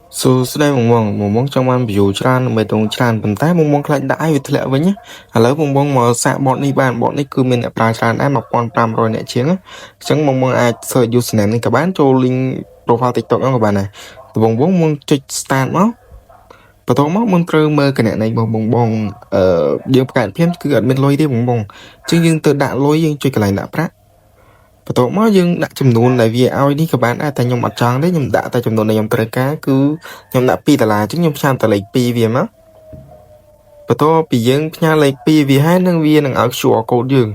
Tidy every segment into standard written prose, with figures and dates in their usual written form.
Sudah ngomong trong viewច្រើនមិនតងច្រើនប៉ុន្តែមកខ្លាចដាក់ឲ្យវាធ្លាក់វិញឥឡូវមកសាកបតនេះបានបតនេះគឺមានអ្នកប្រើច្រើនដែរ1500អ្នកជាងអញ្ចឹងមកអាច search username នេះក៏បានចូល link profile TikTok ហ្នឹងក៏បានដែរដំបូងមកចុច start មកបន្ទាប់មកមកត្រូវមើលគណនីបងយើងប្រកាសភាពគឺអត់មានលុយទេបងអញ្ចឹងយើងទៅដាក់លុយយើងចុចកន្លែងដាក់ប្រាក់បន្ទាប់មកយើងដាក់ចំនួនដែលវាឲ្យនេះក៏បានដែរតែខ្ញុំអត់ចង់ទេខ្ញុំដាក់តែចំនួនដែលខ្ញុំត្រូវការគឺខ្ញុំដាក់$2អញ្ចឹងខ្ញុំផ្ញើតែលេខ2វាមកបន្ទាប់ពីយើងផ្ញើលេខ2វាហើយនឹងវានឹងឲ្យ QR code យើង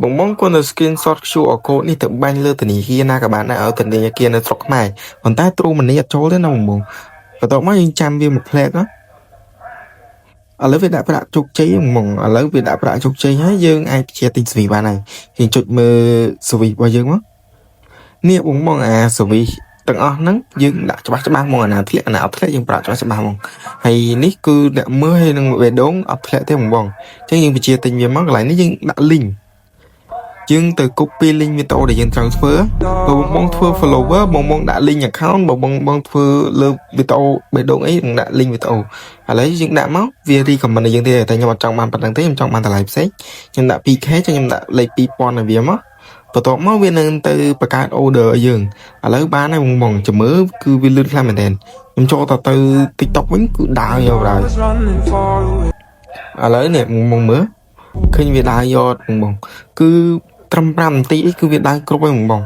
បងគាត់ទៅ screenshot QR code នេះទៅបាញ់លើធនាគារណាក៏បានដែរឲ្យធនាគារនៅស្រុកខ្មែរប៉ុន្តែទ្រូមនីអត់ចូលទេណាបងបន្ទាប់មកយើងចាំវាមួយផ្លែតណាឥឡូវវាដាក់ប្រាក់ជោគជ័យហ្មងឥឡូវវាដាក់ប្រាក់ជោគជ័យហើយយើងអាចជាទិញសវីបានហើយយើងចុចមើលសវីរបស់យើងមកនេះបងអាសវីទាំងអស់ហ្នឹងយើងដាក់ច្បាស់មកអាណាធ្លាក់អាណាអត់ធ្លាក់យើងប្រាប់ច្បាស់ហ្មងហើយនេះគឺអ្នកមើលហើយនឹងបេះដូងអត់ធ្លាក់ទេបងអញ្ចឹងយើងបញ្ជាទិញវាមកកន្លែងនេះយើងដាក់ link យើងទៅ copy link វីដេអូដែលយើងត្រូវធ្វើបងធ្វើ follower បងដាក់ link account បងធ្វើលើវីដេអូបេះដូងអីនឹងដាក់ link វីដេអូឥឡូវយើងដាក់មកវា recommend ឲ្យយើងទេតែខ្ញុំអត់ចង់បានប៉ុណ្្នឹងទេខ្ញុំចង់បានតម្លៃផ្សេងខ្ញុំដាក់ 2k ចឹងខ្ញុំដាក់លេខ2000ឲ្យវាមកបន្ទាប់មកវានឹងទៅបង្កើត order ឲ្យយើងឥឡូវបានហើយបងចាំមើលគឺវាលឿនខ្លាំងមែនទែនខ្ញុំចូលទៅ TikTok វិញគឺដើរយកដែរឥឡូវនេះបងមើលឃើញវាដើរយកបងគឺត្រឹម5នាទីគឺវាដើរគ្រប់ហើយបង